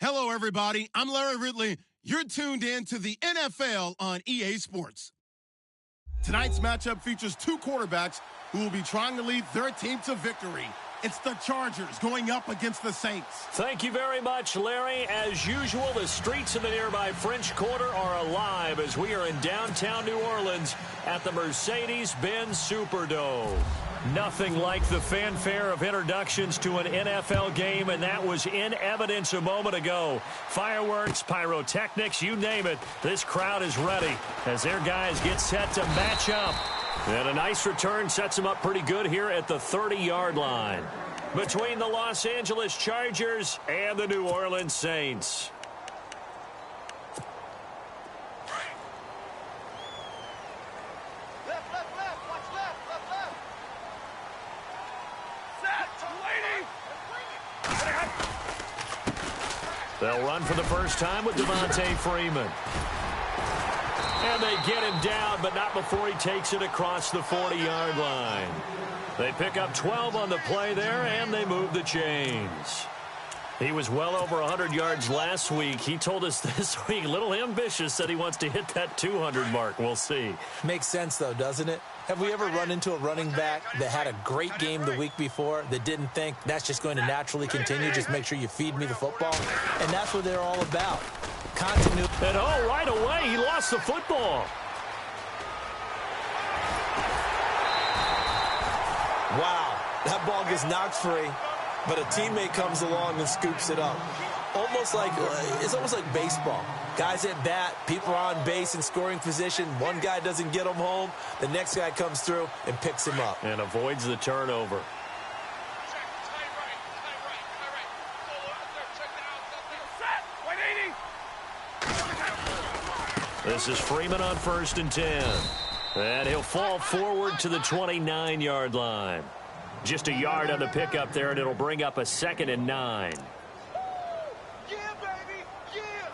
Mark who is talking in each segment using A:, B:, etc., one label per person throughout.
A: Hello, everybody. I'm Larry Ridley. You're tuned in to the NFL on EA Sports. Tonight's matchup features two quarterbacks who will be trying to lead their team to victory. It's the Chargers going up against the Saints.
B: Thank you very much, Larry. As usual, the streets in the nearby French Quarter are alive as we are in downtown New Orleans at the Mercedes-Benz Superdome. Nothing like the fanfare of introductions to an NFL game, and that was in evidence a moment ago. Fireworks, pyrotechnics, you name it. This crowd is ready as their guys get set to match up. And a nice return sets them up pretty good here at the 30-yard line between the Los Angeles Chargers and the New Orleans Saints. They'll run for the first time with Devontae Freeman. And they get him down, but not before he takes it across the 40-yard line. They pick up 12 on the play there, and they move the chains. He was well over 100 yards last week. He told us this week, a little ambitious, said he wants to hit that 200 mark. We'll see.
C: Makes sense, though, doesn't it? Have we ever run into a running back that had a great game the week before that didn't think that's just going to naturally continue? Just make sure you feed me the football. And that's what they're all about. Continuity.
B: And right away, he lost the football.
C: Wow, that ball gets knocked free, but a teammate comes along and scoops it up. It's almost like baseball. Guys at bat, people are on base in scoring position. One guy doesn't get him home. The next guy comes through and picks him up.
B: And avoids the turnover. This is Freeman on 1st and 10. And he'll fall forward to the 29-yard line. Just a yard on the pickup there, and it'll bring up a 2nd and 9.
D: Yeah, baby, yeah.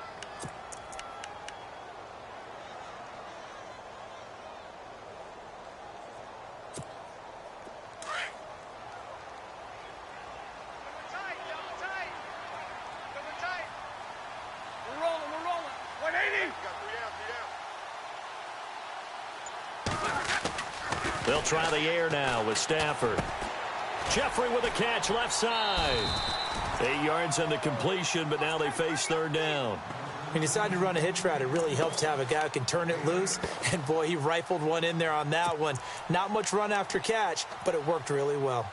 D: We're rolling. 180.
B: They'll try the air now with Stafford. Jeffrey with a catch left side. 8 yards on the completion, but now they face 3rd down.
C: He decided to run a hitch route. It really helps to have a guy who can turn it loose. And, boy, he rifled one in there on that one. Not much run after catch, but it worked really well.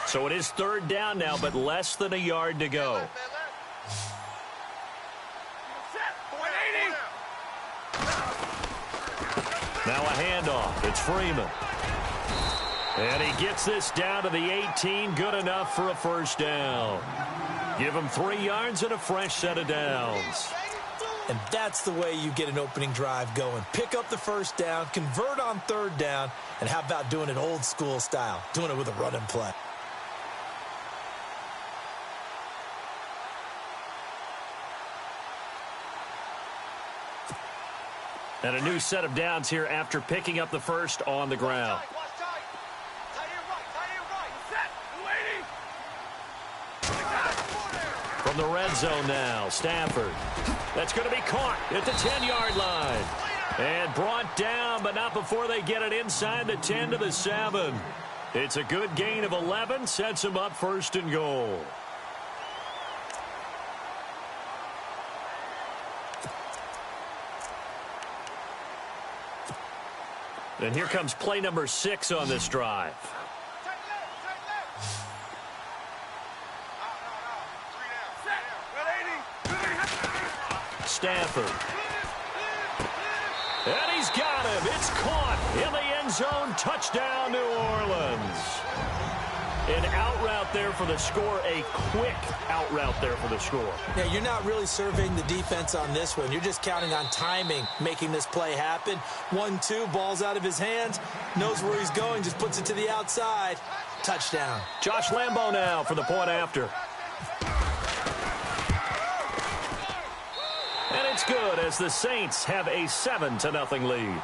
B: So it is 3rd down now, but less than a yard to go. Now a handoff. It's Freeman. And he gets this down to the 18. Good enough for a 1st down. Give him 3 yards and a fresh set of downs.
C: And that's the way you get an opening drive going. Pick up the 1st down, convert on 3rd down, and how about doing it old school style, doing it with a run and play.
B: And a new set of downs here after picking up the 1st on the ground. From the red zone now, Stafford. That's going to be caught at the 10-yard line. And brought down, but not before they get it inside the 10 to the 7. It's a good gain of 11, sets them up 1st and goal. And here comes play number 6 on this drive. Stafford. And he's got him. It's caught in the end zone. Touchdown, New Orleans. An out route there for the score. A quick out route there for the score.
C: Yeah, you're not really surveying the defense on this one. You're just counting on timing, making this play happen. 1-2, ball's out of his hands. Knows where he's going, just puts it to the outside. Touchdown.
B: Josh Lambo now for the point after. And it's good as the Saints have a 7-0 lead.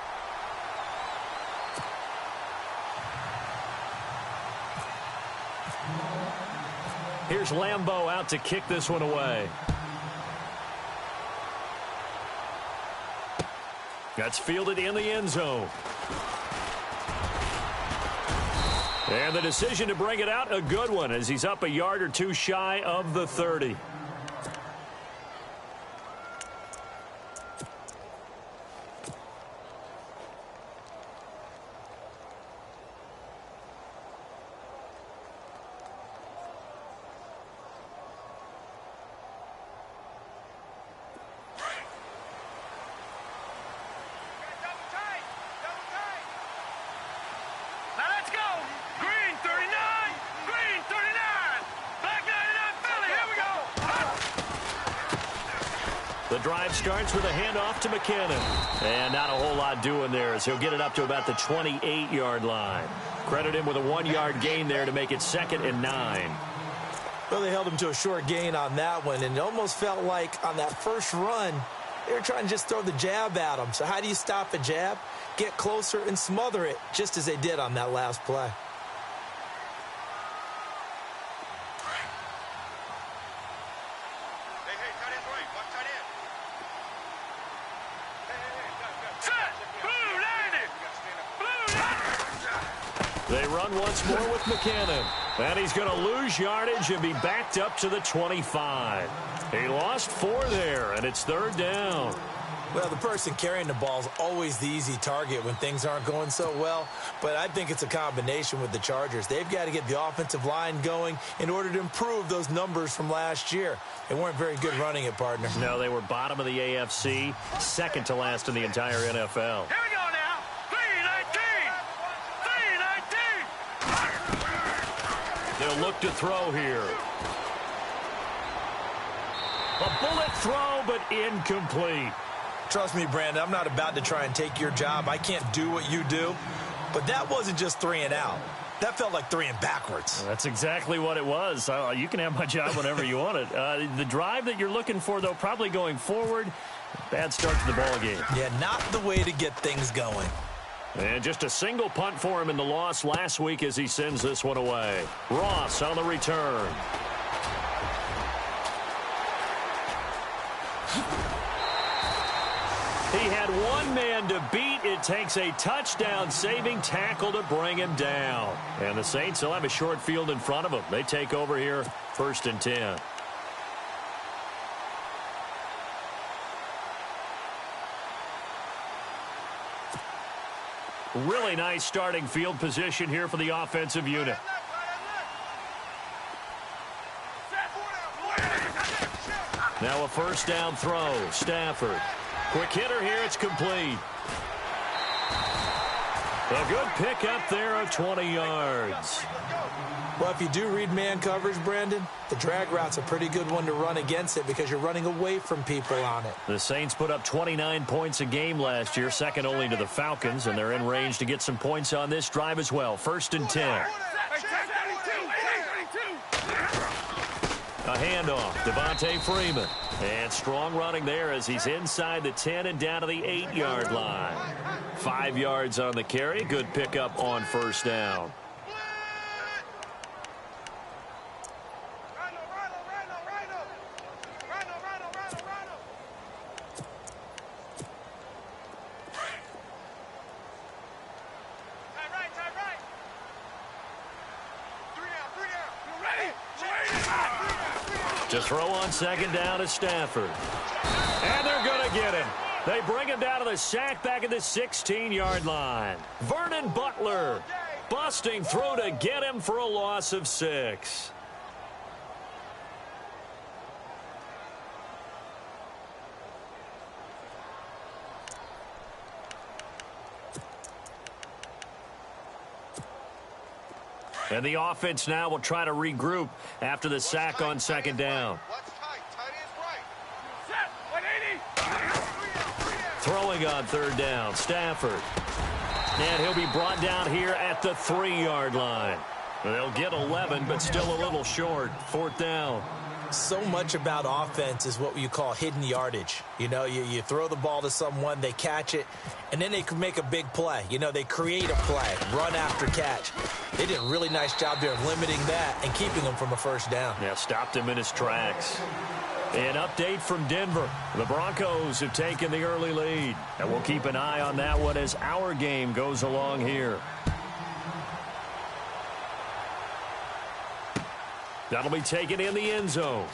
B: Here's Lambeau out to kick this one away. That's fielded in the end zone. And the decision to bring it out, a good one, as he's up a yard or two shy of the 30. The drive starts with a handoff to McKinnon. And not a whole lot doing there as he'll get it up to about the 28-yard line. Credit him with a 1-yard gain there to make it 2nd and 9.
C: Well, they held him to a short gain on that one, and it almost felt like on that first run, they were trying to just throw the jab at him. So how do you stop a jab? Get closer and smother it, just as they did on that last play.
B: They run once more with McKinnon. And he's going to lose yardage and be backed up to the 25. He lost 4 there, and it's 3rd down.
C: Well, the person carrying the ball is always the easy target when things aren't going so well. But I think it's a combination with the Chargers. They've got to get the offensive line going in order to improve those numbers from last year. They weren't very good running it, partner.
B: No, they were bottom of the AFC, second to last in the entire NFL.
D: Here we go now. 319. 319.
B: They'll look to throw here. A bullet throw, but incomplete.
C: Trust me, Brandon, I'm not about to try and take your job. I can't do what you do. But that wasn't just 3 and out. That felt like 3 and backwards.
B: Well, that's exactly what it was. You can have my job whenever you want it. The drive that you're looking for, though, probably going forward, bad start to the ball game.
C: Yeah, not the way to get things going.
B: And just a single punt for him in the loss last week as he sends this one away. Ross on the return. He had one man to beat. It takes a touchdown-saving tackle to bring him down. And the Saints will have a short field in front of them. They take over here, 1st and 10. Really nice starting field position here for the offensive unit. Now a 1st down throw. Stafford. Quick hitter here. It's complete. A good pickup there of 20 yards.
C: Well, if you do read man coverage, Brandon, the drag route's a pretty good one to run against it because you're running away from people on it.
B: The Saints put up 29 points a game last year, second only to the Falcons, and they're in range to get some points on this drive as well. 1st and 10. A handoff, Devontae Freeman. And strong running there as he's inside the 10 and down to the 8-yard line. 5 yards on the carry. Good pickup on 1st down. To throw on 2nd down is Stafford. And they're going to get him. They bring him down to the sack back at the 16-yard line. Vernon Butler busting through to get him for a loss of 6. And the offense now will try to regroup after the sack on 2nd down. Throwing on 3rd down, Stafford. And he'll be brought down here at the 3-yard line. They'll get 11, but still a little short. 4th down.
C: So much about offense is what you call hidden yardage. You know, you throw the ball to someone, they catch it, and then they can make a big play. You know, they create a play, run after catch. They did a really nice job there of limiting that and keeping him from a first down.
B: Yeah, stopped him in his tracks. An update from Denver. The Broncos have taken the early lead, and we'll keep an eye on that one as our game goes along here. That'll be taken in the end zone.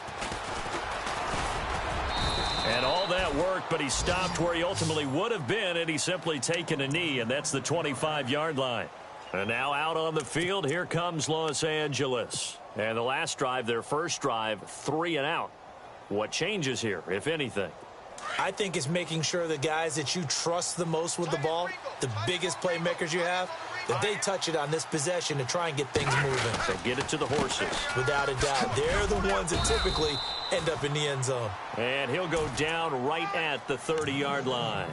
B: And all that work, but he stopped where he ultimately would have been, and he's simply taken a knee, and that's the 25-yard line. And now out on the field, here comes Los Angeles. And the last drive, their first drive, 3 and out. What changes here, if anything?
C: I think it's making sure the guys that you trust the most with the ball, the biggest playmakers you have, that they touch it on this possession to try and get things moving.
B: So get it to the horses.
C: Without a doubt. They're the ones that typically end up in the end zone.
B: And he'll go down right at the 30-yard line.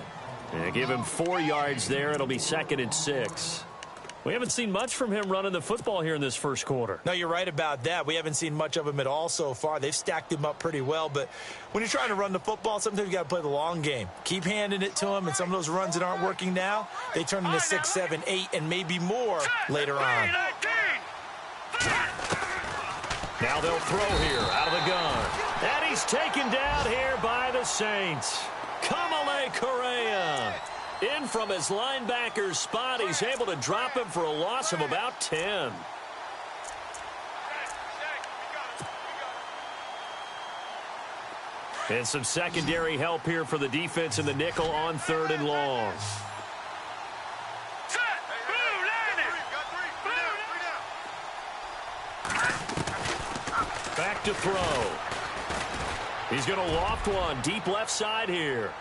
B: And give him 4 yards there. It'll be 2nd and 6. We haven't seen much from him running the football here in this first quarter.
C: No, you're right about that. We haven't seen much of him at all so far. They've stacked him up pretty well, but when you're trying to run the football, sometimes you got to play the long game. Keep handing it to him, and some of those runs that aren't working now, they turn into 6, 7, 8, and maybe more later on.
B: Now they'll throw here out of the gun. And he's taken down here by the Saints. Kamale Correa. In from his linebacker's spot, he's able to drop him for a loss of about 10. And some secondary help here for the defense in the nickel on 3rd and long. Back to throw. He's going to loft one deep left side here.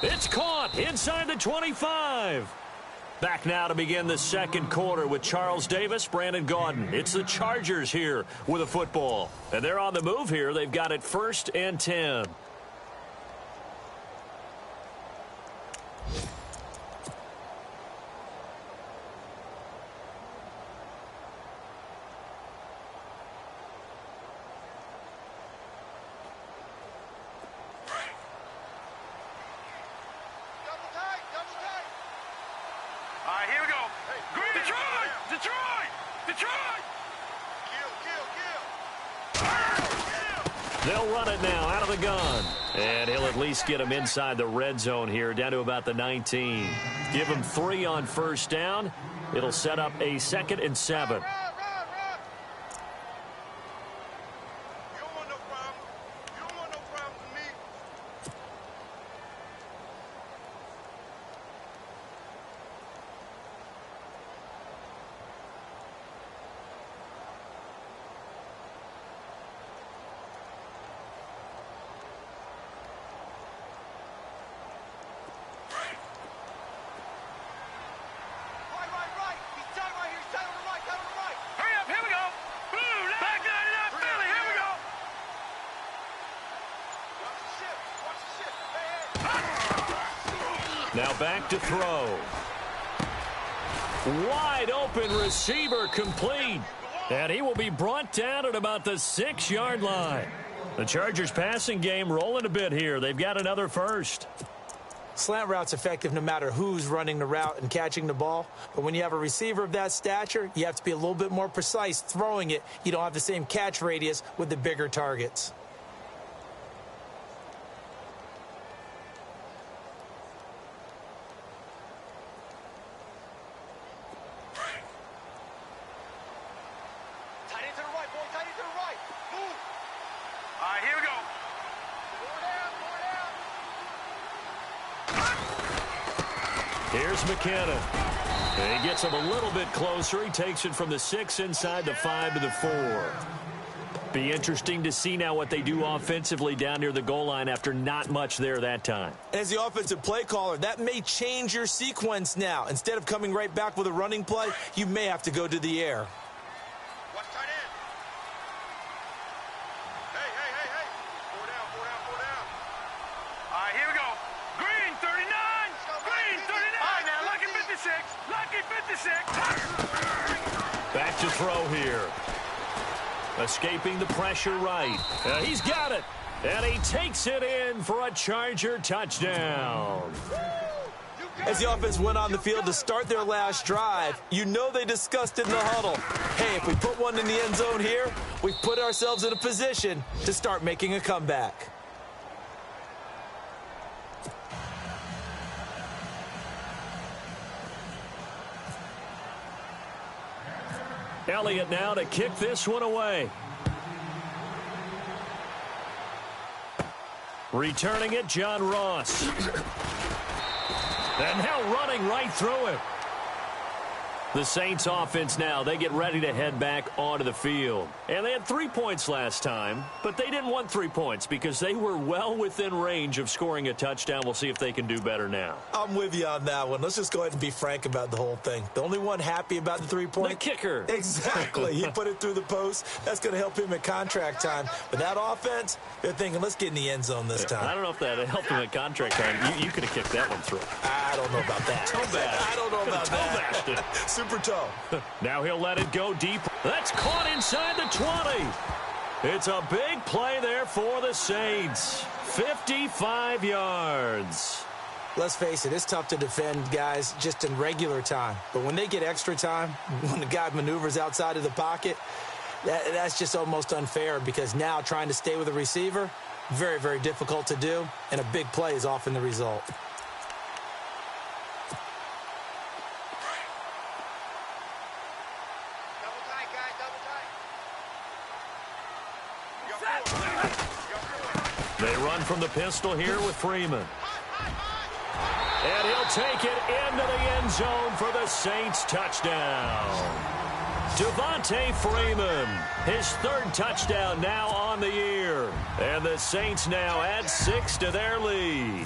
B: It's caught inside the 25. Back now to begin the second quarter with Charles Davis, Brandon Gaudin. It's the Chargers here with a football. And they're on the move here. They've got it 1st and 10. They'll run it now out of the gun. And he'll at least get him inside the red zone here, down to about the 19. Give him 3 on first down. It'll set up a 2nd and 7. Now back to throw. Wide open receiver complete. And he will be brought down at about the 6-yard line. The Chargers passing game rolling a bit here. They've got another first.
C: Slant route's effective no matter who's running the route and catching the ball. But when you have a receiver of that stature, you have to be a little bit more precise throwing it. You don't have the same catch radius with the bigger targets.
B: Here's McKinnon. And he gets him a little bit closer. He takes it from the 6 inside the 5 to the 4. Be interesting to see now what they do offensively down near the goal line after not much there that time.
C: As the offensive play caller, that may change your sequence now. Instead of coming right back with a running play, you may have to go to the air.
D: Watch tight end. Hey. 4 down. All right, here we go. Green, 39. Green, 39. All right, now, lucky 56. Lucky 56.
B: Back to throw here. Escaping the pressure right. He's got it. And he takes it in for a Charger touchdown.
C: As the offense went on the field to start their last drive, you know they discussed it in the huddle. Hey, if we put one in the end zone here, we've put ourselves in a position to start making a comeback.
B: Elliott now to kick this one away. Returning it, John Ross. And now running right through him. The Saints offense now, they get ready to head back onto the field. And they had 3 points last time, but they didn't want 3 points because they were well within range of scoring a touchdown. We'll see if they can do better now.
C: I'm with you on that one. Let's just go ahead and be frank about the whole thing. The only one happy about the 3-point?
B: The kicker.
C: Exactly. He put it through the post. That's going to help him at contract time. But that offense, they're thinking, let's get in the end zone this time.
B: I don't know if that helped him at contract time. You could have kicked that one through.
C: I don't know about that.
B: Toe bash.
C: I don't know about that. Super toe.
B: Now he'll let it go deep. That's caught inside the 20. It's a big play there for the Saints. 55 yards.
C: Let's face it, it's tough to defend guys just in regular time. But when they get extra time, when the guy maneuvers outside of the pocket, that's just almost unfair because now trying to stay with a receiver, very, very difficult to do, and a big play is often the result.
B: They run from the pistol here with Freeman. And he'll take it into the end zone for the Saints touchdown. Devontae Freeman, his third touchdown now on the year. And the Saints now add 6 to their lead.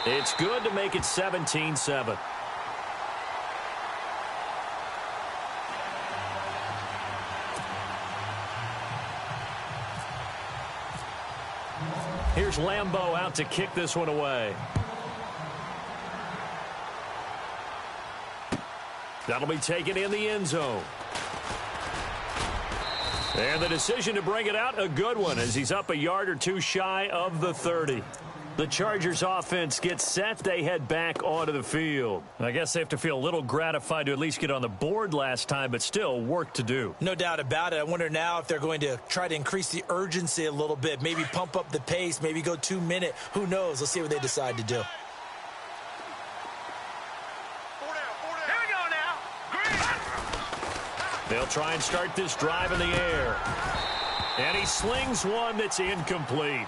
B: It's good to make it 17-7. Here's Lambeau out to kick this one away. That'll be taken in the end zone. And the decision to bring it out, a good one, as he's up a yard or two shy of the 30. The Chargers offense gets set. They head back onto the field. I guess they have to feel a little gratified to at least get on the board last time, but still work to do.
C: No doubt about it. I wonder now if they're going to try to increase the urgency a little bit, maybe pump up the pace, maybe go 2-minute. Who knows? Let's see what they decide to do.
D: Here we go now. Green.
B: They'll try and start this drive in the air. And he slings one that's incomplete.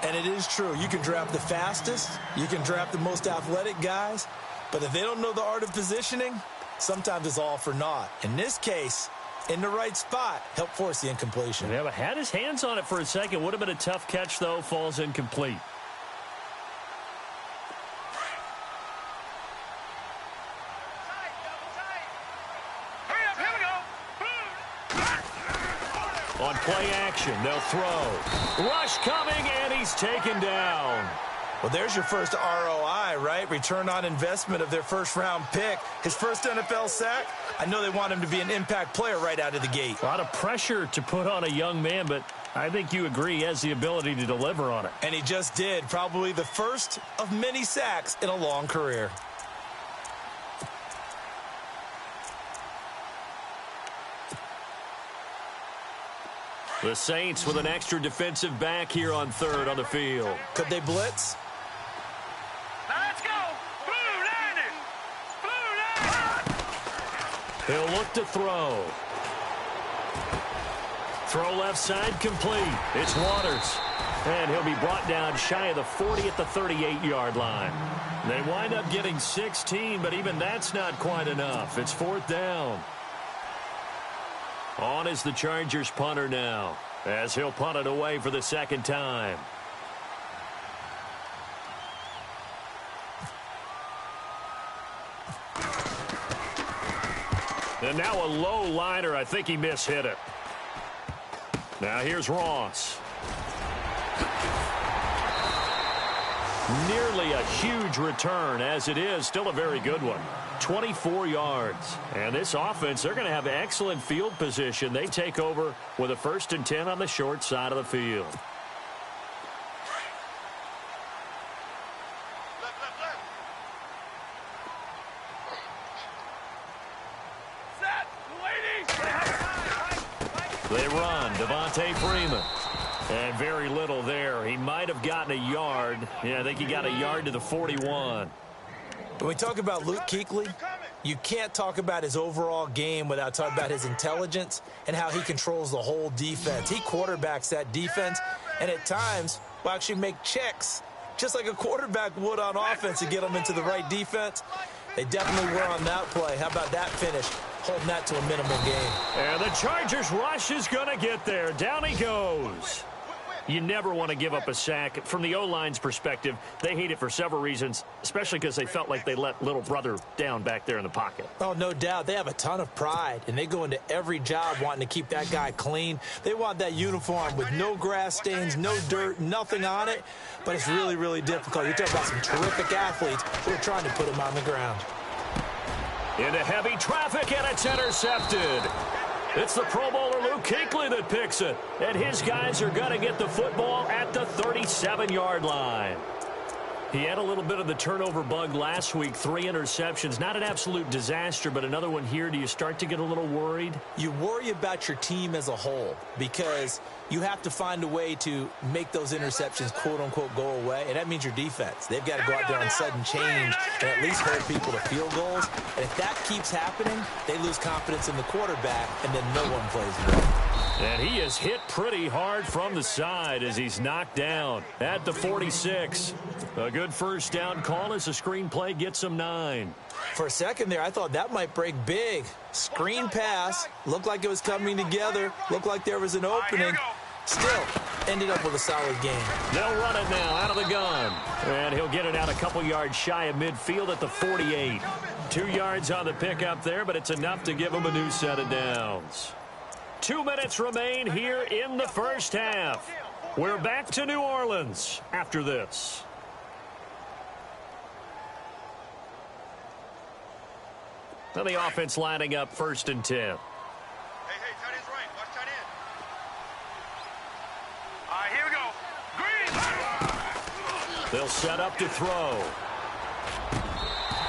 C: And it is true. You can draft the fastest. You can draft the most athletic guys. But if they don't know the art of positioning, sometimes it's all for naught. In this case, in the right spot, help force the incompletion.
B: Yeah, but had his hands on it for a second. Would have been a tough catch, though. Falls incomplete.
D: Hurry up, here we go.
B: On play action, they'll throw. Rush coming, and he's taken down.
C: Well, there's your first ROI, right? Return on investment of their first-round pick. His first NFL sack, I know they want him to be an impact player right out of the gate.
B: A lot of pressure to put on a young man, but I think you agree he has the ability to deliver on it.
C: And he just did. Probably the first of many sacks in a long career.
B: The Saints with an extra defensive back here on third on the field.
C: Could they blitz?
D: Now let's go. Blue 90. Blue 90.
B: He'll look to throw. Throw left side complete. It's Waters. And he'll be brought down shy of the 40 at the 38-yard line. They wind up getting 16, but even that's not quite enough. It's fourth down. On is the Chargers punter now, as he'll punt it away for the second time. And now a low liner. I think he mishit it. Now here's Ross. Nearly a huge return, as it is still a very good one. 24 yards. And this offense, they're going to have excellent field position. They take over with a 1st and 10 on the short side of the field. They run, Devontae Freeman. And very little there. He might have gotten a yard. Yeah, I think he got a yard to the 41.
C: When we talk about Luke Kuechly, you can't talk about his overall game without talking about his intelligence and how he controls the whole defense. He quarterbacks that defense and at times will actually make checks just like a quarterback would on offense to get them into the right defense. They definitely were on that play. How about that finish? Holding that to a minimal gain.
B: And the Chargers rush is going to get there. Down he goes. You never want to give up a sack. From the O-line's perspective, they hate it for several reasons, especially because they felt like they let little brother down back there in the pocket.
C: Oh, no doubt. They have a ton of pride, and they go into every job wanting to keep that guy clean. They want that uniform with no grass stains, no dirt, nothing on it, but it's really, really difficult. You're talking about some terrific athletes who are trying to put him on the ground.
B: Into heavy traffic, and it's intercepted. It's the Pro Bowler Luke Kuechly that picks it. And his guys are going to get the football at the 37-yard line. He had a little bit of the turnover bug last week, 3 interceptions. Not an absolute disaster, but another one here. Do you start to get a little worried?
C: You worry about your team as a whole because you have to find a way to make those interceptions, quote-unquote, go away, and that means your defense. They've got to go out there on sudden change and at least hold people to field goals. And if that keeps happening, they lose confidence in the quarterback, and then no one plays well.
B: And he is hit pretty hard from the side as he's knocked down at the 46. A good first down call as the screen play gets him 9.
C: For a second there, I thought that might break big. Screen pass, looked like it was coming together, looked like there was an opening. Still, ended up with a solid game.
B: They'll run it now out of the gun. And he'll get it out a couple yards shy of midfield at the 48. 2 yards on the pickup there, but it's enough to give him a new set of downs. 2 minutes remain here in the first half. We're back to New Orleans after this. Now the offense lining up 1st and 10.
D: Hey, tight end's right. Watch tight end. All right, here we go. Green.
B: They'll set up to throw.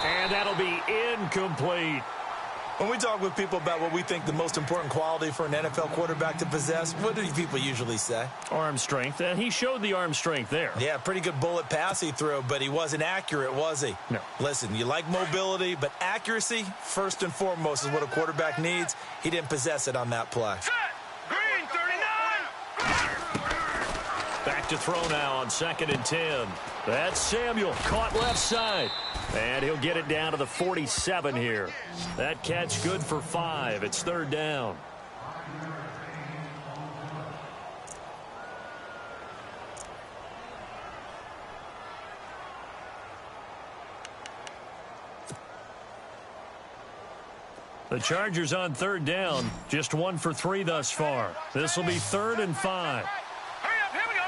B: And that'll be incomplete.
C: When we talk with people about what we think the most important quality for an NFL quarterback to possess, what do people usually say?
B: Arm strength, and he showed the arm strength there.
C: Yeah, pretty good bullet pass he threw, but he wasn't accurate, was he?
B: No.
C: Listen, you like mobility, but accuracy, first and foremost, is what a quarterback needs. He didn't possess it on that play.
D: Set. Green, 39.
B: Back to throw now on 2nd and 10. That's Samuel, caught left side. And he'll get it down to the 47 here. That catch good for 5. It's 3rd down. The Chargers on 3rd down, just 1 for 3 thus far. This will be 3rd and 5.
D: Hurry up, here we go.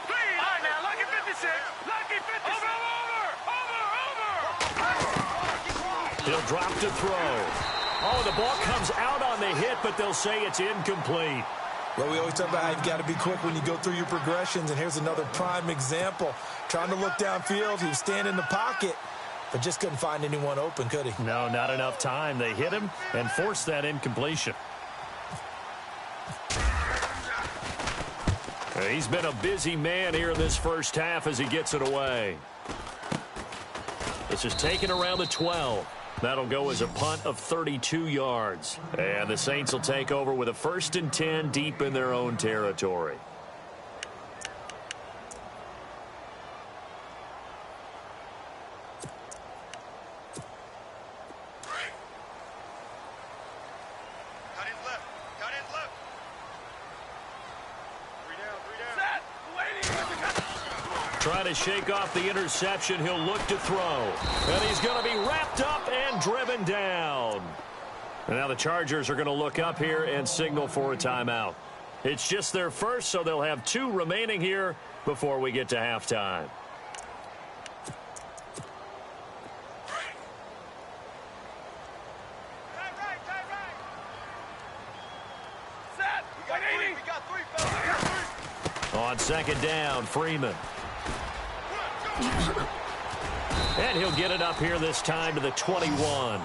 D: Green. All right, now, lucky 56. Lucky 56. Over.
B: He'll drop to throw. Oh, the ball comes out on the hit, but they'll say it's incomplete.
C: Well, we always talk about how you've got to be quick when you go through your progressions, and here's another prime example. Trying to look downfield, he was standing in the pocket, but just couldn't find anyone open, could he?
B: No, not enough time. They hit him and forced that incompletion. He's been a busy man here in this first half as he gets it away. This is taken around the 12. That'll go as a punt of 32 yards. And the Saints will take over with a 1st and 10 deep in their own territory.
D: Tight end's left. Tight end's left. 3 down. Set.
B: Trying to shake off the interception. He'll look to throw. And he's going to be wrapped up and driven down. And now the Chargers are going to look up here and signal for a timeout. It's just their first, so they'll have 2 remaining here before we get to halftime. On second down, Freeman. And he'll get it up here this time to the 21.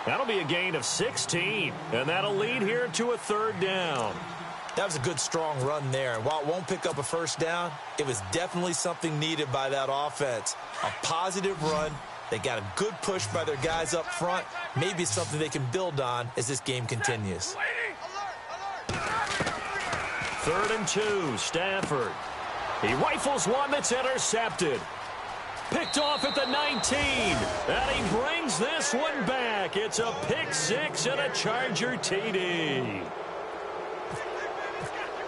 B: That'll be a gain of 16, and that'll lead here to a third down.
C: That was a good, strong run there. And while it won't pick up a first down, it was definitely something needed by that offense. A positive run. They got a good push by their guys up front. Maybe something they can build on as this game continues.
B: 3rd and 2, Stafford. He rifles one that's intercepted. Picked off at the 19. And he brings this one back. It's a pick 6 and a Charger TD.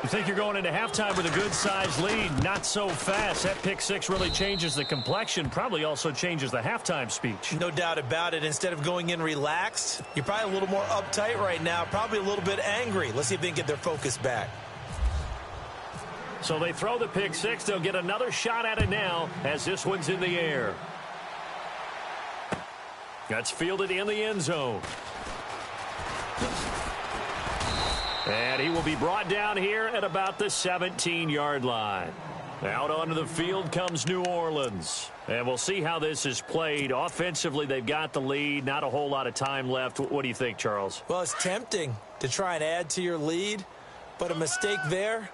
E: You think you're going into halftime with a good-sized lead. Not so fast. That pick 6 really changes the complexion. Probably also changes the halftime speech.
C: No doubt about it. Instead of going in relaxed, you're probably a little more uptight right now. Probably a little bit angry. Let's see if they can get their focus back.
B: So they throw the pick 6. They'll get another shot at it now as this one's in the air. That's fielded in the end zone. And he will be brought down here at about the 17-yard line. Out onto the field comes New Orleans. And we'll see how this is played. Offensively, they've got the lead. Not a whole lot of time left. What do you think, Charles?
C: Well, it's tempting to try and add to your lead, but a mistake there,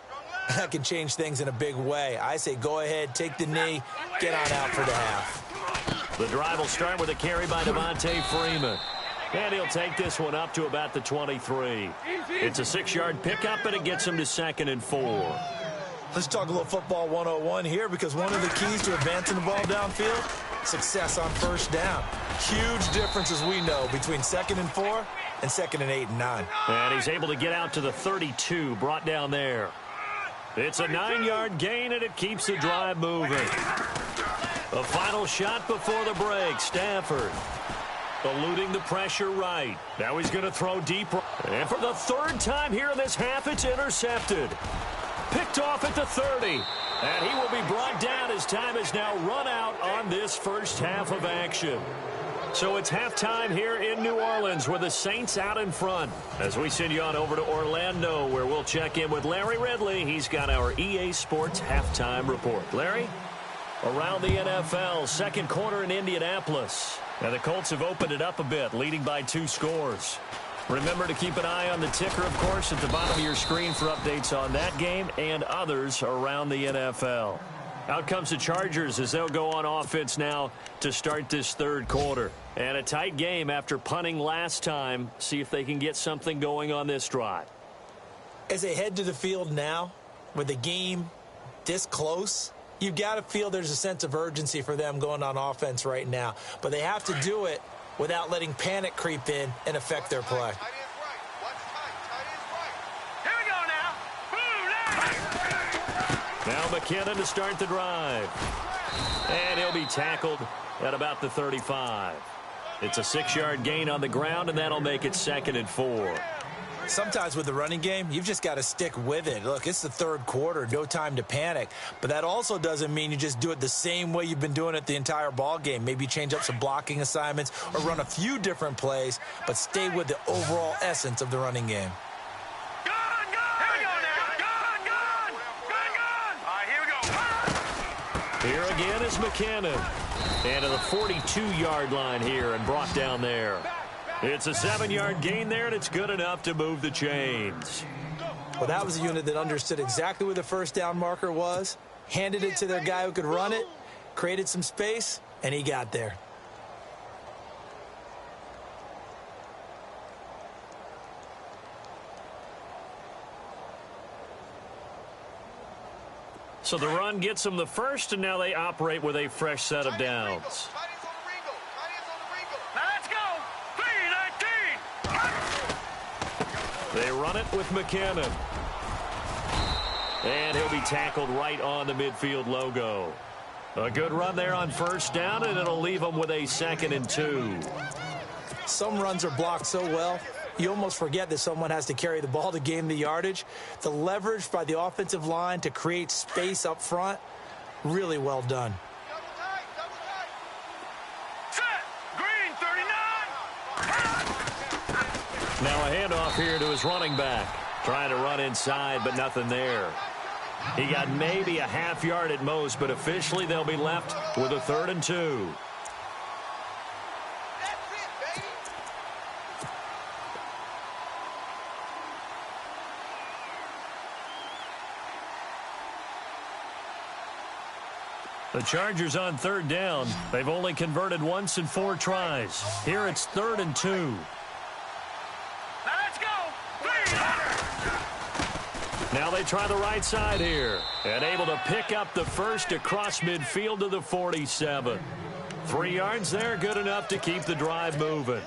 C: that can change things in a big way. I say go ahead, take the knee, get on out for the half.
B: The drive will start with a carry by Devontae Freeman. And he'll take this one up to about the 23. It's a 6-yard pickup, and it gets him to 2nd and 4.
C: Let's talk a little football 101 here, because one of the keys to advancing the ball downfield, success on first down. Huge difference, as we know, between 2nd and 4 and 2nd and 8 and 9.
B: And he's able to get out to the 32, brought down there. It's a 9-yard gain, and it keeps the drive moving. A final shot before the break. Stafford eluding the pressure right. Now he's going to throw deep. And for the 3rd time here in this half, it's intercepted. Picked off at the 30. And he will be brought down as time has now run out on this first half of action. So it's halftime here in New Orleans with the Saints out in front. As we send you on over to Orlando, where we'll check in with Larry Ridley. He's got our EA Sports halftime report. Larry? Around the NFL, 2nd quarter in Indianapolis. And the Colts have opened it up a bit, leading by 2 scores. Remember to keep an eye on the ticker, of course, at the bottom of your screen for updates on that game and others around the NFL. Out comes the Chargers as they'll go on offense now to start this 3rd quarter. And a tight game after punting last time. See if they can get something going on this drive.
C: As they head to the field now, with the game this close, you've got to feel there's a sense of urgency for them going on offense right now. But they have to do it without letting panic creep in and affect their play.
D: Here we go now.
B: Now McKinnon to start the drive. And he'll be tackled at about the 35. It's a 6-yard gain on the ground, and that'll make it 2nd and 4.
C: Sometimes with the running game, you've just got to stick with it. Look, it's the 3rd quarter, no time to panic. But that also doesn't mean you just do it the same way you've been doing it the entire ball game. Maybe change up some blocking assignments or run a few different plays, but stay with the overall essence of the running game.
B: Here again is McKinnon. And to the 42-yard line here and brought down there. It's a 7-yard gain there, and it's good enough to move the chains.
C: Well, that was a unit that understood exactly where the first down marker was, handed it to their guy who could run it, created some space, and he got there.
B: So the run gets them the first, and now they operate with a fresh set of downs.
D: Now let's go. 3-19.
B: They run it with McKinnon. And he'll be tackled right on the midfield logo. A good run there on first down, and it'll leave them with a 2nd and 2.
C: Some runs are blocked so well, you almost forget that someone has to carry the ball to gain the yardage. The leverage by the offensive line to create space up front, really well done.
D: Set. Green, 39.
B: Now a handoff here to his running back. Trying to run inside, but nothing there. He got maybe a half yard at most, but officially they'll be left with a 3rd and 2. The Chargers on 3rd down. They've only converted once in 4 tries. Here it's 3rd and 2. Now they try the right side here. And able to pick up the first across midfield to the 47. 3 yards there, good enough to keep the drive moving.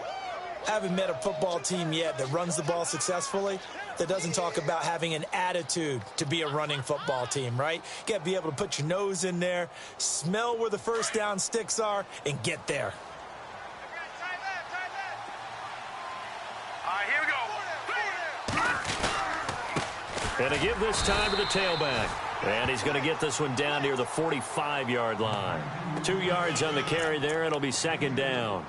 C: Haven't met a football team yet that runs the ball successfully that doesn't talk about having an attitude to be a running football team, right? You got to be able to put your nose in there, smell where the first down sticks are, and get there.
D: All right, here we go.
B: And to give this time to the tailback. And he's going to get this one down near the 45-yard line. 2 yards on the carry there. It'll be 2nd down.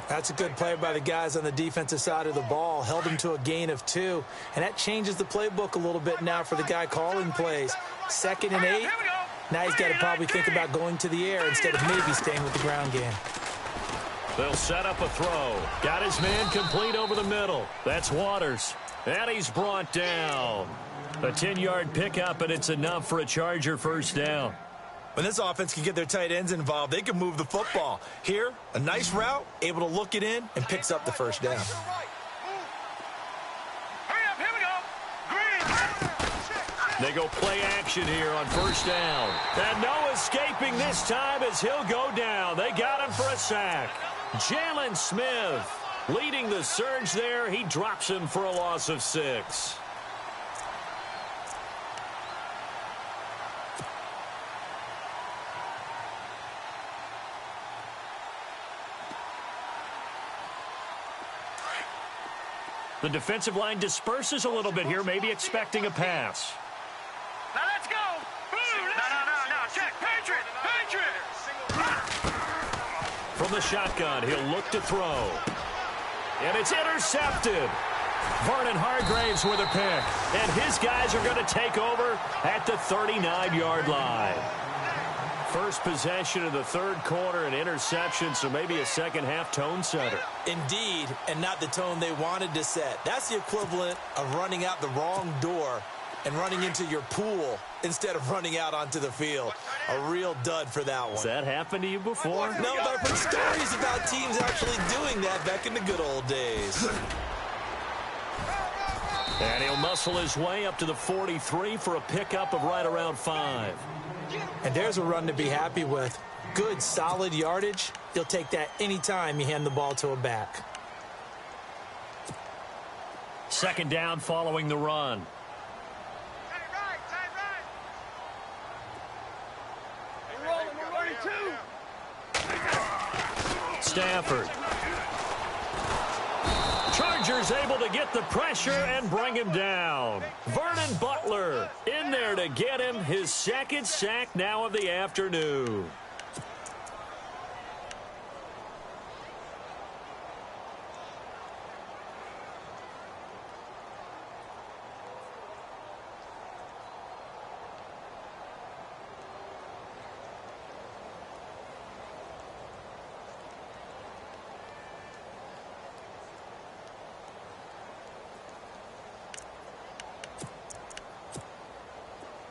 C: That's a good play by the guys on the defensive side of the ball. Held him to a gain of 2. And that changes the playbook a little bit now for the guy calling plays. 2nd and 8. Now he's got to probably think about going to the air instead of maybe staying with the ground game.
B: They'll set up a throw. Got his man complete over the middle. That's Waters. And he's brought down. A 10-yard pickup, and it's enough for a Charger first down.
C: When this offense can get their tight ends involved, they can move the football. Here, a nice route, able to look it in, and picks up the first down.
D: Hurry up, here we go. Green.
B: They go play action here on first down. And no escaping this time as he'll go down. They got him for a sack. Jalen Smith leading the surge there. He drops him for a loss of 6. The defensive line disperses a little bit here, maybe expecting a pass.
D: Now let's go. No. Check. Patriot.
B: From the shotgun, he'll look to throw. And it's intercepted. Vernon Hargraves with a pick. And his guys are going to take over at the 39-yard line. First possession of the 3rd quarter, an interception, so maybe a second-half tone setter.
C: Indeed, and not the tone they wanted to set. That's the equivalent of running out the wrong door and running into your pool instead of running out onto the field. A real dud for that one.
B: Has that happened to you before?
C: No, but I've heard stories about teams actually doing that back in the good old days.
B: And he'll muscle his way up to the 43 for a pickup of right around 5.
C: And there's a run to be happy with. Good, solid yardage. You'll take that anytime you hand the ball to a back.
B: 2nd down following the run.
D: We're running too.
B: Stafford. Chargers able to get the pressure and bring him down. Vernon Butler in there to get him his 2nd sack now of the afternoon.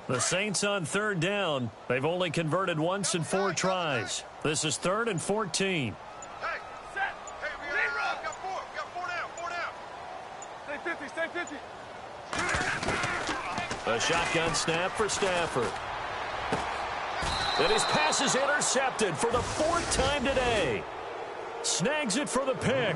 B: The Saints on 3rd down. They've only converted once in 4 tries. This is 3rd and 14.
D: Hey, set. Hey, we got 4. We got 4 down. Stay 50.
B: A shotgun snap for Stafford. And his pass is intercepted for the 4th time today. Snags it for the pick.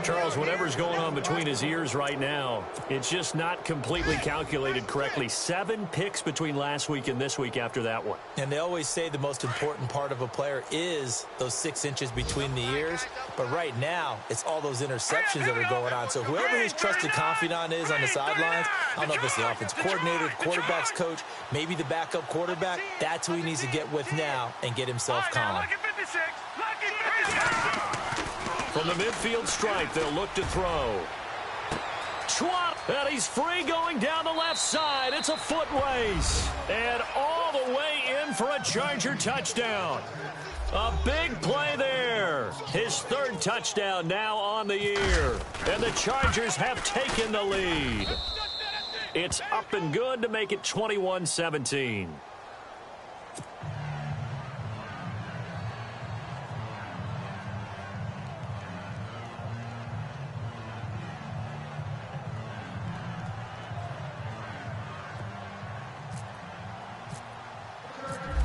B: Charles, whatever's going on between his ears right now, it's just not completely calculated correctly. 7 picks between last week and this week after that one.
C: And they always say the most important part of a player is those 6 inches between the ears. But right now, it's all those interceptions that are going on. So whoever his trusted confidant is on the sidelines, I don't know if it's the offense coordinator, the quarterback's coach, maybe the backup quarterback, that's who he needs to get with now and get himself calm.
B: From the midfield stripe, they'll look to throw. And he's free going down the left side. It's a foot race. And all the way in for a Charger touchdown. A big play there. His third touchdown now on the year. And the Chargers have taken the lead. It's up and good to make it 21-17.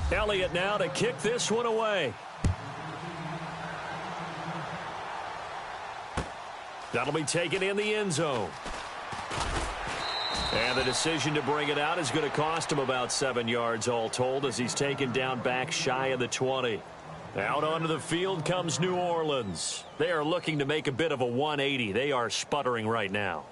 B: Elliott now to kick this one away. That'll be taken in the end zone. And the decision to bring it out is going to cost him about 7 yards all told as he's taken down back shy of the 20. Out onto the field comes New Orleans. They are looking to make a bit of a 180. They are sputtering right now.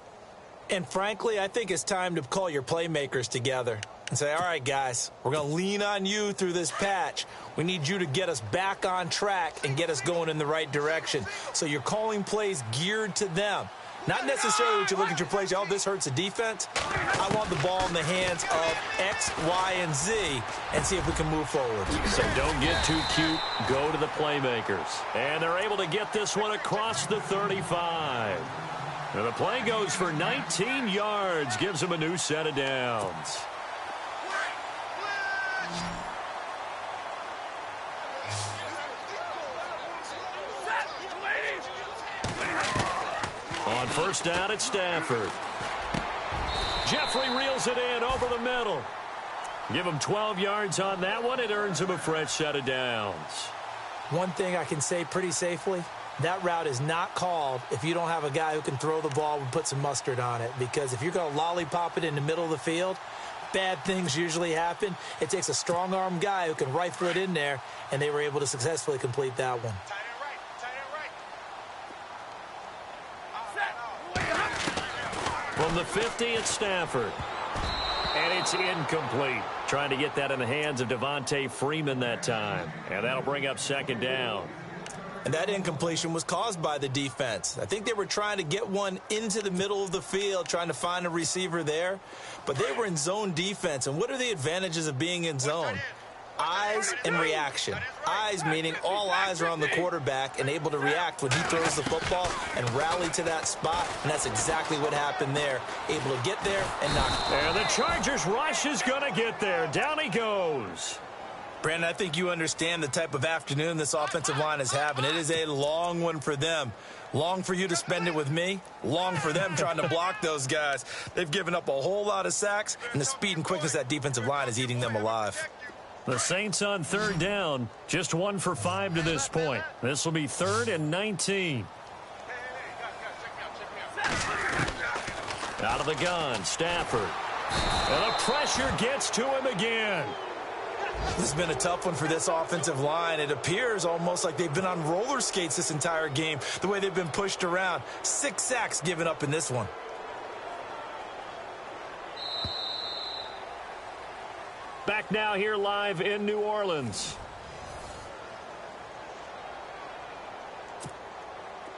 C: And frankly, I think it's time to call your playmakers together and say, all right, guys, we're going to lean on you through this patch. We need you to get us back on track and get us going in the right direction. So you're calling plays geared to them. Not necessarily that you look at your plays, oh, this hurts the defense. I want the ball in the hands of X, Y, and Z and see if we can move forward.
B: So don't get too cute. Go to the playmakers. And they're able to get this one across the 35. And the play goes for 19 yards, gives them a new set of downs. On first down at Stafford. Jeffrey reels it in over the middle. Give him 12 yards on that one. It earns him a fresh set of downs.
C: One thing I can say pretty safely, that route is not called if you don't have a guy who can throw the ball and put some mustard on it. Because if you're going to lollipop it in the middle of the field, bad things usually happen. It takes a strong-arm guy who can rifle it in there, and they were able to successfully complete that one.
B: From the 50 at Stafford. And it's incomplete. Trying to get that in the hands of Devontae Freeman that time. And that'll bring up second down.
C: And that incompletion was caused by the defense. I think they were trying to get one into the middle of the field, trying to find a receiver there. But they were in zone defense. And what are the advantages of being in zone? Eyes and reaction. Eyes meaning all eyes are on the quarterback and able to react when he throws the football and rally to that spot. And that's exactly what happened there. Able to get there and knock.
B: And the Chargers rush is going to get there. Down he goes.
C: Brandon, I think you understand the type of afternoon this offensive line is having. It is a long one for them. Long for you to spend it with me. Long for them trying to block those guys. They've given up a whole lot of sacks, and the speed and quickness of that defensive line is eating them alive.
B: The Saints on third down, just 1 for 5 to this point. This will be 3rd and 19. Out of the gun, Stafford. And the pressure gets to him again.
C: This has been a tough one for this offensive line. It appears almost like they've been on roller skates this entire game, the way they've been pushed around. 6 sacks given up in this one.
B: Back now here live in New Orleans.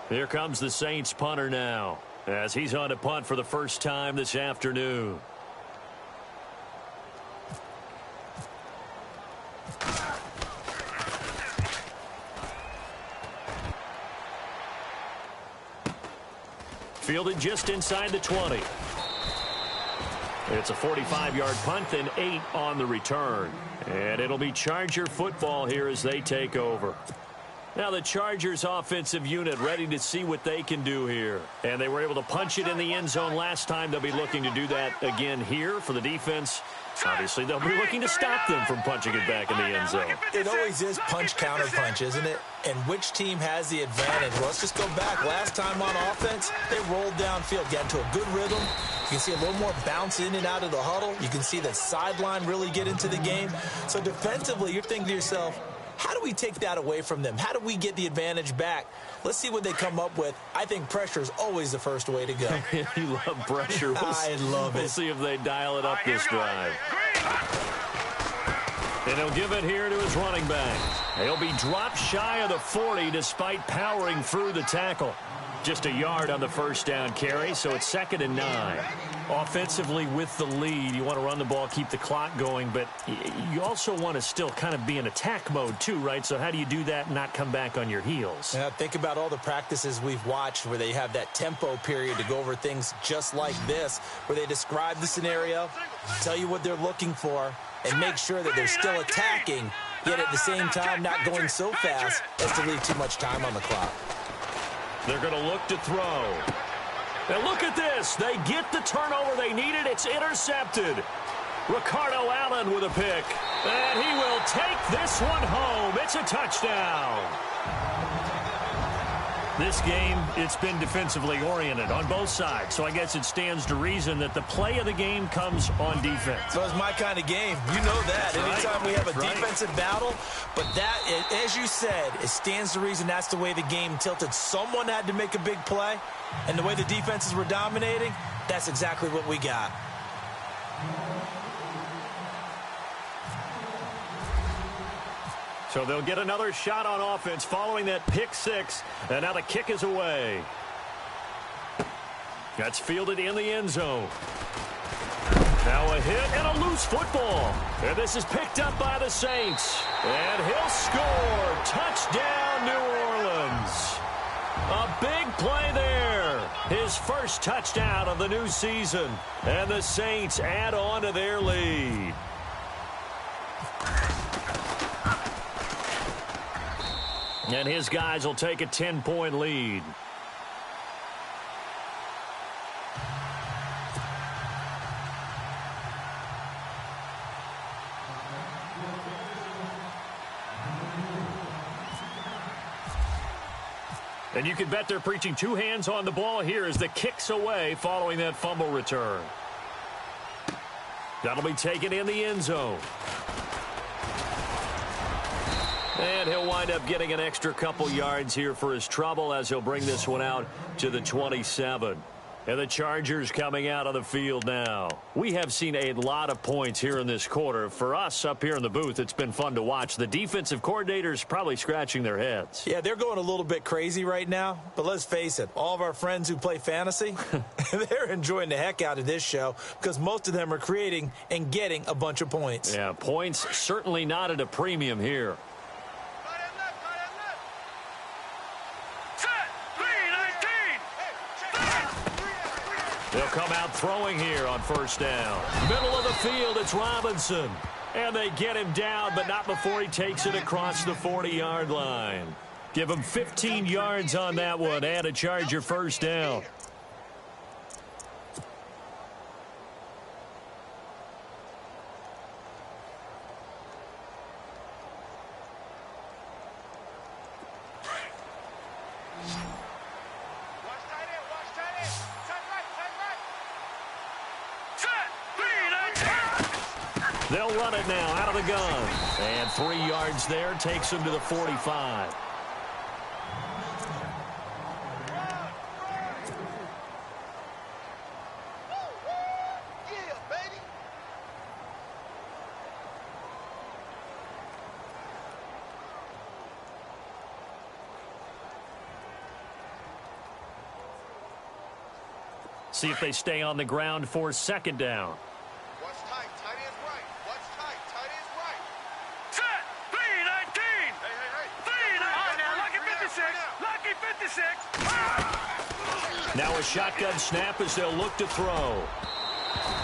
B: Here comes the Saints punter now, as he's on to punt for the first time this afternoon. Fielded just inside the 20. It's a 45-yard punt, then 8 on the return. And it'll be Charger football here as they take over. Now the Chargers offensive unit ready to see what they can do here. And they were able to punch it in the end zone last time. They'll be looking to do that again here for the defense. Obviously, they'll be looking to stop them from punching it back in the end zone.
C: It always is punch-counter-punch, isn't it? And which team has the advantage? Well, let's just go back. Last time on offense, they rolled downfield, got into a good rhythm. You can see a little more bounce in and out of the huddle. You can see the sideline really get into the game. So defensively, you're thinking to yourself, how do we take that away from them? How do we get the advantage back? Let's see what they come up with. I think pressure is always the first way to go.
B: You love pressure.
C: I love it.
B: We'll see if they dial it up this drive. And he'll give it here to his running back. He'll be dropped shy of the 40 despite powering through the tackle.
E: Just a yard on the first down carry, so it's 2nd and 9. Offensively with the lead, you want to run the ball, keep the clock going, but you also want to still kind of be in attack mode too, right? So how do you do that and not come back on your heels?
C: Yeah, think about all the practices we've watched where they have that tempo period to go over things just like this, where they describe the scenario, tell you what they're looking for, and make sure that they're still attacking, yet at the same time not going so fast as to leave too much time on the clock.
B: They're going to look to throw. And look at this. They get the turnover they needed. It's intercepted. Ricardo Allen with a pick. And he will take this one home. It's a touchdown.
E: This game, it's been defensively oriented on both sides, so I guess it stands to reason that the play of the game comes on defense.
C: So it's my kind of game. You know that. Anytime we have a defensive battle, but that, as you said, it stands to reason that's the way the game tilted. Someone had to make a big play, and the way the defenses were dominating, that's exactly what we got.
B: So they'll get another shot on offense following that pick six. And now the kick is away. That's fielded in the end zone. Now a hit and a loose football. And this is picked up by the Saints. And he'll score. Touchdown, New Orleans. A big play there. His first touchdown of the new season. And the Saints add on to their lead. And his guys will take a 10-point lead. And you can bet they're preaching two hands on the ball here as the kick's away following that fumble return. That'll be taken in the end zone. And he'll wind up getting an extra couple yards here for his trouble as he'll bring this one out to the 27. And the Chargers coming out on the field now. We have seen a lot of points here in this quarter. For us up here in the booth, it's been fun to watch. The defensive coordinators probably scratching their heads.
C: Yeah, they're going a little bit crazy right now. But let's face it, all of our friends who play fantasy, they're enjoying the heck out of this show because most of them are creating and getting a bunch of points.
B: Yeah, points certainly not at a premium here. They'll come out throwing here on first down. Middle of the field, it's Robinson. And they get him down, but not before he takes it across the 40-yard line. Give him 15 yards on that one and a Charger first down. They'll run it now out of the gun. And 3 yards there takes him to the 45. See if they stay on the ground for second down. Now a shotgun snap as they'll look to throw.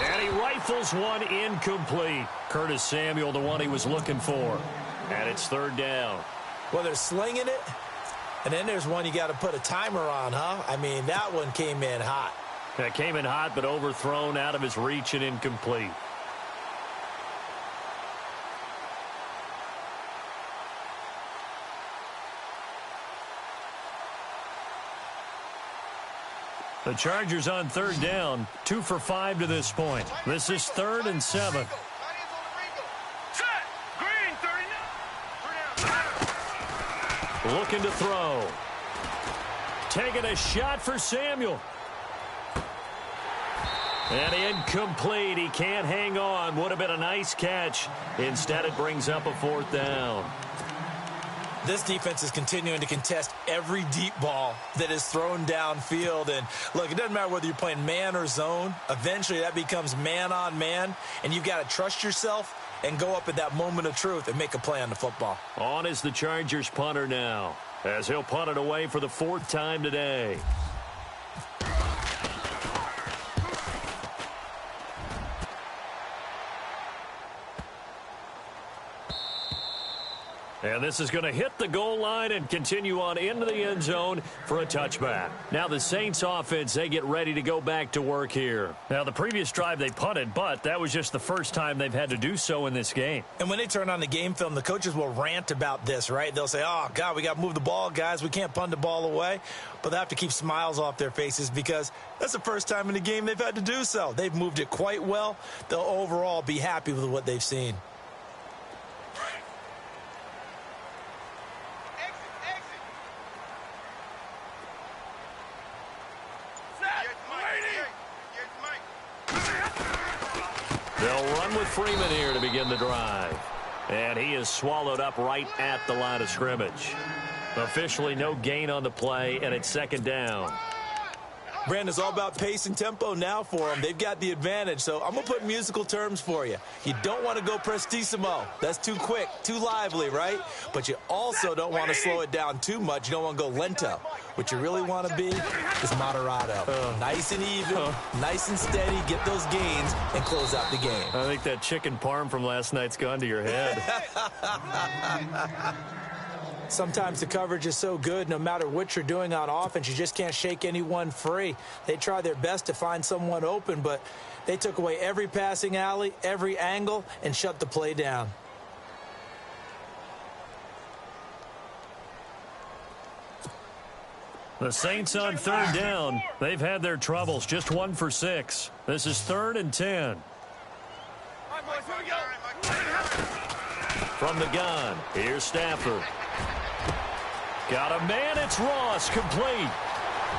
B: And he rifles one incomplete. Curtis Samuel, the one he was looking for. And it's third down.
C: Well, they're slinging it. And then there's one you got to put a timer on, huh? I mean, that one came in hot.
B: That came in hot, but overthrown out of his reach and incomplete. The Chargers on third down, 2 for 5 to this point. This is 3rd and 7. Looking to throw. Taking a shot for Samuel. And incomplete. He can't hang on. Would have been a nice catch. Instead, it brings up a 4th down.
C: This defense is continuing to contest every deep ball that is thrown downfield. And, look, it doesn't matter whether you're playing man or zone. Eventually, that becomes man-on-man, and you've got to trust yourself and go up at that moment of truth and make a play on the football.
E: On is the Chargers punter now, as he'll punt it away for the 4th time today. And this is going to hit the goal line and continue on into the end zone for a touchback. Now the Saints offense, they get ready to go back to work here. Now the previous drive they punted, but that was just the first time they've had to do so in this game.
C: And when they turn on the game film, the coaches will rant about this, right? They'll say, oh, God, we got to move the ball, guys. We can't punt the ball away. But they have to keep smiles off their faces because that's the first time in the game they've had to do so. They've moved it quite well. They'll overall be happy with what they've seen.
E: They'll run with Freeman here to begin the drive. And he is swallowed up right at the line of scrimmage. Officially no gain on the play, and it's 2nd down.
C: Brandon, it's all about pace and tempo now for them. They've got the advantage, so I'm going to put musical terms for you. You don't want to go prestissimo. That's too quick, too lively, right? But you also don't want to slow it down too much. You don't want to go lento. What you really want to be is moderato. Nice and even, nice and steady, get those gains, and close out the game.
E: I think that chicken parm from last night's gone to your head.
C: Sometimes the coverage is so good, no matter what you're doing on offense, you just can't shake anyone free. They try their best to find someone open, but they took away every passing alley, every angle, and shut the play down.
E: The Saints on 3rd down. They've had their troubles, just 1 for 6. This is 3rd and 10. From the gun, here's Stafford. Got a man, it's Ross, complete.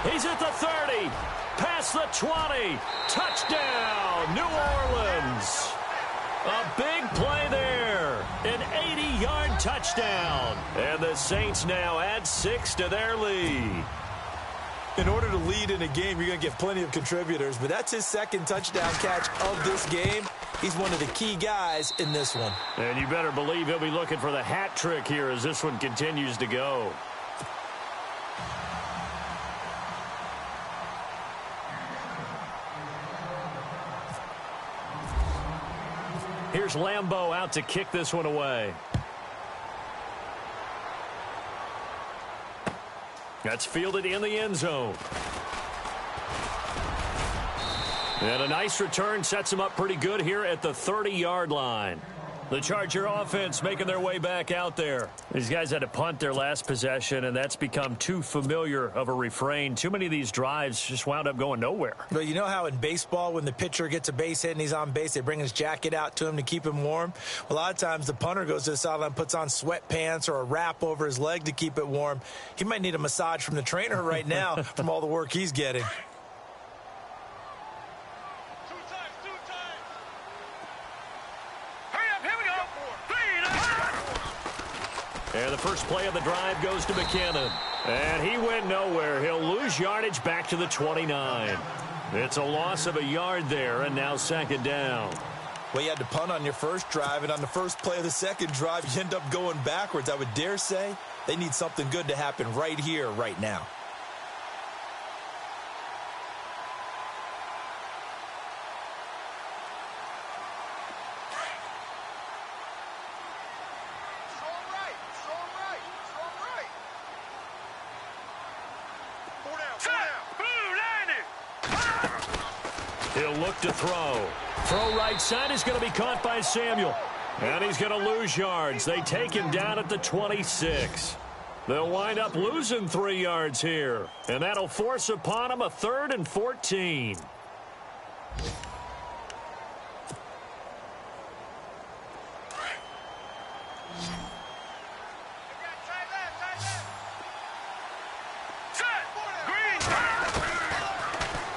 E: He's at the 30, past the 20, touchdown, New Orleans. A big play there, an 80-yard touchdown. And the Saints now add 6 to their lead.
C: In order to lead in a game, you're going to get plenty of contributors, but that's his 2nd touchdown catch of this game. He's one of the key guys in this one.
E: And you better believe he'll be looking for the hat trick here as this one continues to go. Here's Lambeau out to kick this one away. That's fielded in the end zone. And a nice return sets him up pretty good here at the 30-yard line. The Charger offense making their way back out there. These guys had to punt their last possession, and that's become too familiar of a refrain. Too many of these drives just wound up going nowhere.
C: But you know how in baseball, when the pitcher gets a base hit and he's on base, they bring his jacket out to him to keep him warm? A lot of times the punter goes to the sideline, puts on sweatpants or a wrap over his leg to keep it warm. He might need a massage from the trainer right now from all the work he's getting.
E: And the first play of the drive goes to McKinnon. And he went nowhere. He'll lose yardage back to the 29. It's a loss of a yard there, and now 2nd down.
C: Well, you had to punt on your first drive, and on the first play of the second drive, you end up going backwards. I would dare say they need something good to happen right here, right now.
E: He'll look to throw. Throw right side is going to be caught by Samuel. And he's going to lose yards. They take him down at the 26. They'll wind up losing 3 yards here. And that'll force upon him a 3rd and 14.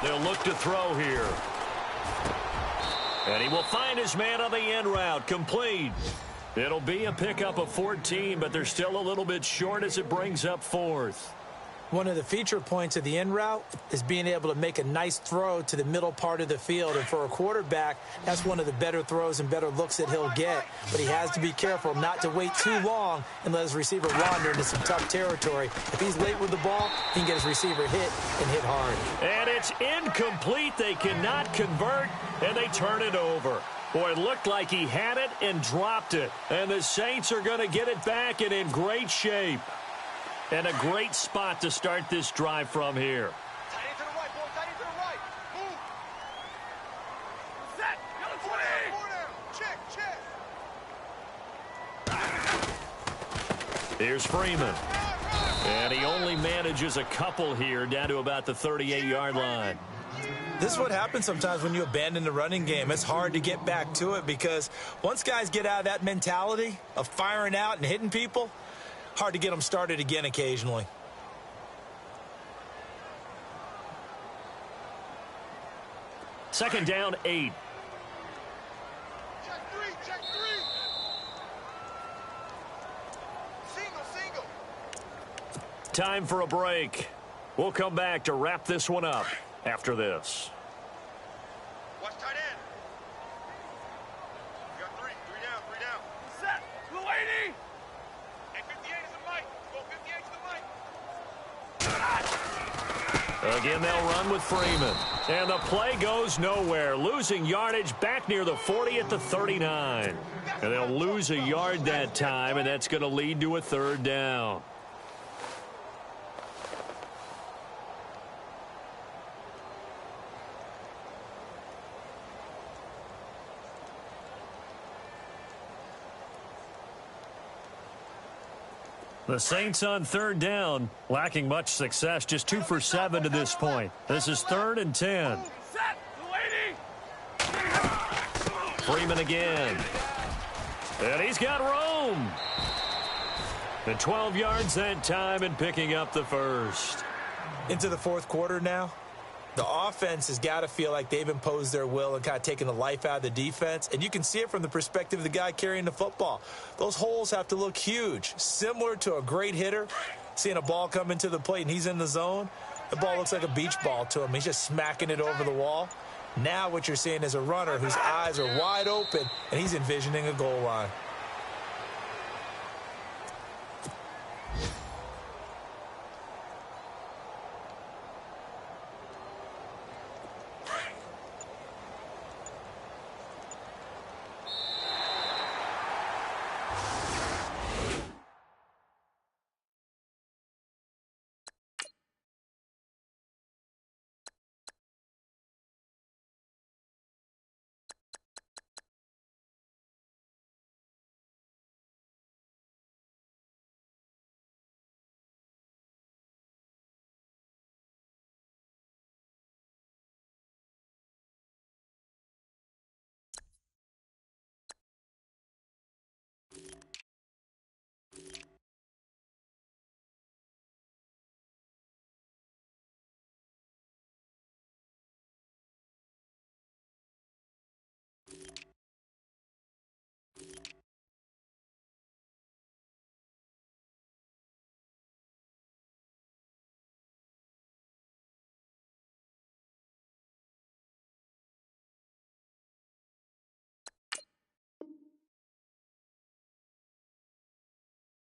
E: They'll look to throw here. And he will find his man on the end route. Complete.
B: It'll be a pickup of 14, but they're still a little bit short as it brings up 4th.
C: One of the feature points of the in route is being able to make a nice throw to the middle part of the field. And for a quarterback, that's one of the better throws and better looks that he'll get. But he has to be careful not to wait too long and let his receiver wander into some tough territory. If he's late with the ball, he can get his receiver hit and hit hard.
B: And it's incomplete. They cannot convert, and they turn it over. Boy, it looked like he had it and dropped it. And the Saints are going to get it back and in great shape. And a great spot to start this drive from here.
D: Tight end to the right, boy. Tight end to the right. Move. Set. Yellow 20. Check.
B: Here's Freeman. And he only manages a couple here down to about the 38-yard line.
C: This is what happens sometimes when you abandon the running game. It's hard to get back to it because once guys get out of that mentality of firing out and hitting people, hard to get them started again occasionally.
B: Second down, 8.
D: Check three. Single.
B: Time for a break. We'll come back to wrap this one up after this.
D: Watch tight end. You got three down. Set. Blue 80. Hey, 58 is the mic. Go 58 to the mic.
B: Again, they'll run with Freeman. And the play goes nowhere. Losing yardage back near the 40 at the 39. And they'll lose a yard that time, and that's going to lead to a 3rd down. The Saints on 3rd down, lacking much success, just 2 for 7 to this point. This is 3rd and 10.
D: Set. Blue 80.
B: Freeman again. And he's got room. And 12 yards that time and picking up the 1st.
C: Into the 4th quarter now. The offense has got to feel like they've imposed their will and kind of taken the life out of the defense. And you can see it from the perspective of the guy carrying the football. Those holes have to look huge, similar to a great hitter. Seeing a ball come into the plate and he's in the zone, the ball looks like a beach ball to him. He's just smacking it over the wall. Now what you're seeing is a runner whose eyes are wide open, and he's envisioning a goal line.